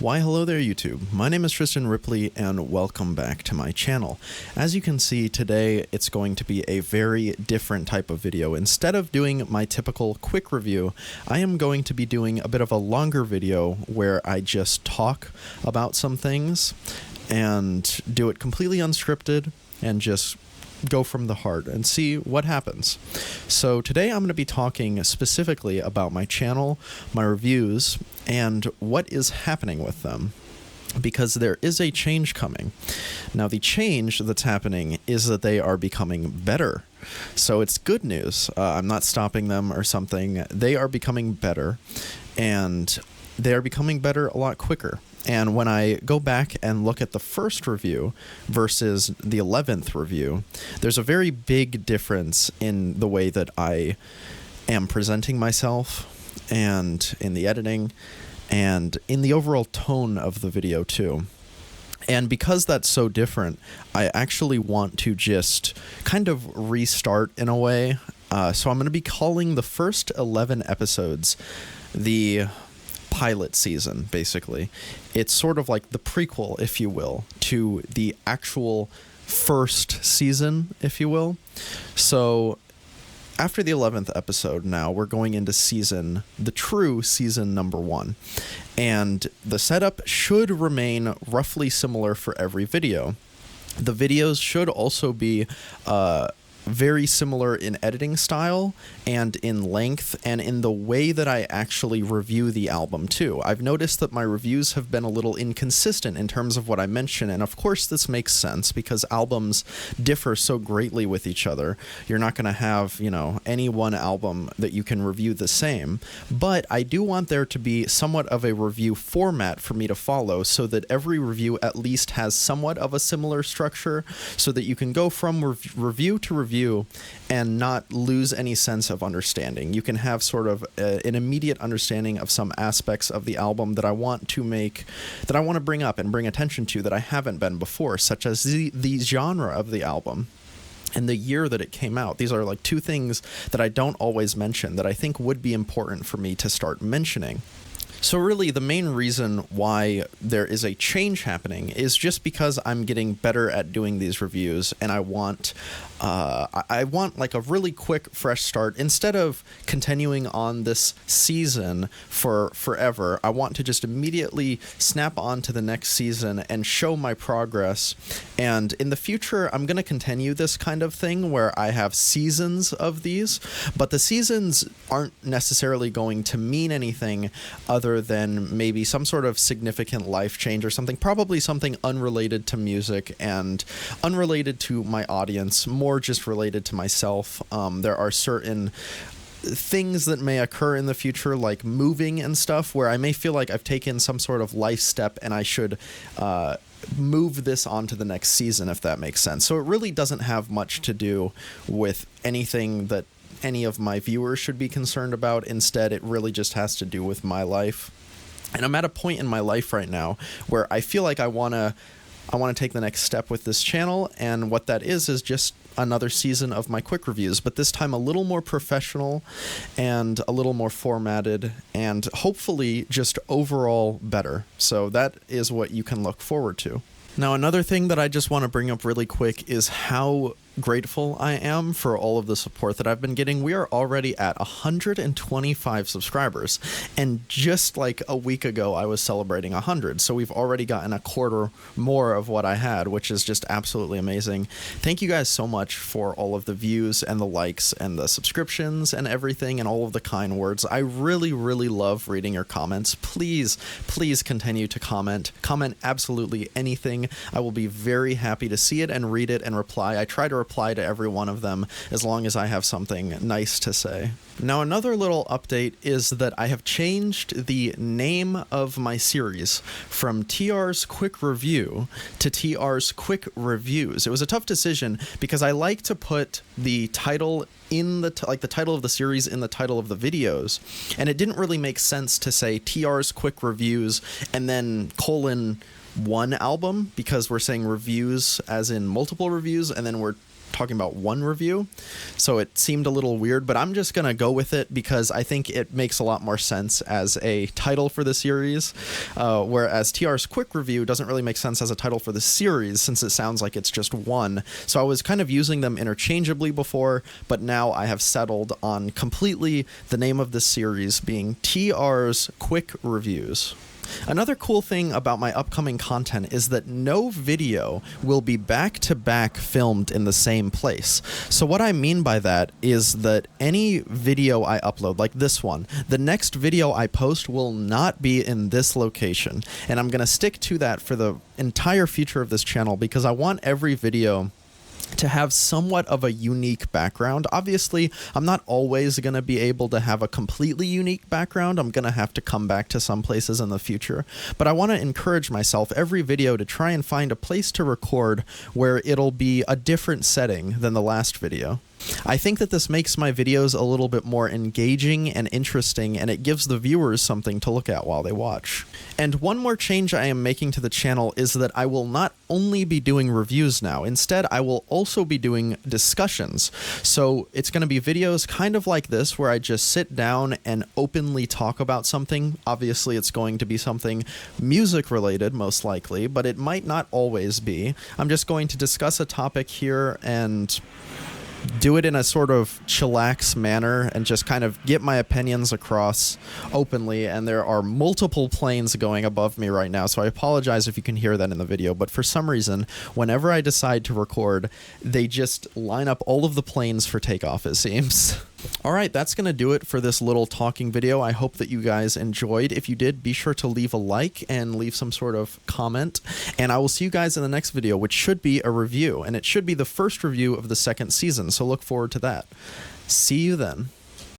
Why hello there YouTube, my name is Tristan Ripley and welcome back to my channel. As you can see today it's going to be a very different type of video. Instead of doing my typical quick review, I am going to be doing a bit of a longer video where I just talk about some things and do it completely unscripted and just go from the heart and see what happens. So today I'm going to be talking specifically about my channel, my reviews, and what is happening with them, because there is a change coming. Now the change that's happening is that they are becoming better. So it's good news. I'm not stopping them or something. They are becoming better, and they are becoming better a lot quicker. And when I go back and look at the first review versus the 11th review, there's a very big difference in the way that I am presenting myself and in the editing and in the overall tone of the video too. And because that's so different, I actually want to just kind of restart in a way. So I'm going to be calling the first 11 episodes the pilot season, basically. It's sort of like the prequel, if you will, to the actual first season, if you will. So after the 11th episode now, we're going into the true season number 1. And the setup should remain roughly similar for every video. The videos should also be very similar in editing style and in length and in the way that I actually review the album too. I've noticed that my reviews have been a little inconsistent in terms of what I mention, and of course this makes sense because albums differ so greatly with each other. You're not going to have, any one album that you can review the same, but I do want there to be somewhat of a review format for me to follow so that every review at least has somewhat of a similar structure so that you can go from review to review and not lose any sense of understanding. You can have sort of an immediate understanding of some aspects of the album that I want to bring up and bring attention to that I haven't been before, such as the genre of the album and the year that it came out. These are like two things that I don't always mention that I think would be important for me to start mentioning. So really, the main reason why there is a change happening is just because I'm getting better at doing these reviews, and I want like a really quick, fresh start. Instead of continuing on this season for forever, I want to just immediately snap on to the next season and show my progress. And in the future, I'm going to continue this kind of thing where I have seasons of these, but the seasons aren't necessarily going to mean anything other than maybe some sort of significant life change or something, probably something unrelated to music and unrelated to my audience, more just related to myself. There are certain things that may occur in the future, like moving and stuff, where I may feel like I've taken some sort of life step and I should move this on to the next season, if that makes sense. So it really doesn't have much to do with anything that any of my viewers should be concerned about. Instead, it really just has to do with my life. And I'm at a point in my life right now where I feel like I want to take the next step with this channel, and what that is just another season of my quick reviews, but this time a little more professional and a little more formatted and hopefully just overall better. So that is what you can look forward to. Now, another thing that I just want to bring up really quick is how grateful I am for all of the support that I've been getting. We are already at 125 subscribers, and just like a week ago I was celebrating 100, so we've already gotten a quarter more of what I had, which is just absolutely amazing. Thank you guys so much for all of the views and the likes and the subscriptions and everything and all of the kind words. I really love reading your comments. Please continue to comment absolutely anything. I will be very happy to see it and read it and reply. I try to reply to every one of them as long as I have something nice to say. Now, another little update is that I have changed the name of my series from TR's Quick Review to TR's Quick Reviews. It was a tough decision because I like to put the title in the title of the series in the title of the videos, and it didn't really make sense to say TR's Quick Reviews and then one album, because we're saying reviews as in multiple reviews, and then we're talking about one review, so it seemed a little weird, but I'm just going to go with it because I think it makes a lot more sense as a title for the series, whereas TR's quick review doesn't really make sense as a title for the series since it sounds like it's just one. So I was kind of using them interchangeably before, but now I have settled on completely the name of this series being TR's Quick Reviews. Another cool thing about my upcoming content is that no video will be back-to-back filmed in the same place. So what I mean by that is that any video I upload, like this one, the next video I post will not be in this location. And I'm going to stick to that for the entire future of this channel because I want every video to have somewhat of a unique background. Obviously, I'm not always going to be able to have a completely unique background. I'm going to have to come back to some places in the future. But I want to encourage myself every video to try and find a place to record where it'll be a different setting than the last video. I think that this makes my videos a little bit more engaging and interesting, and it gives the viewers something to look at while they watch. And one more change I am making to the channel is that I will not only be doing reviews now. Instead, I will also be doing discussions. So it's going to be videos kind of like this where I just sit down and openly talk about something. Obviously, it's going to be something music related, most likely, but it might not always be. I'm just going to discuss a topic here and do it in a sort of chillax manner and just kind of get my opinions across openly. And there are multiple planes going above me right now, so I apologize if you can hear that in the video, but for some reason, whenever I decide to record, they just line up all of the planes for takeoff, it seems. All right, that's going to do it for this little talking video. I hope that you guys enjoyed. If you did, be sure to leave a like and leave some sort of comment. And I will see you guys in the next video, which should be a review. And it should be the first review of the second season, so look forward to that. See you then.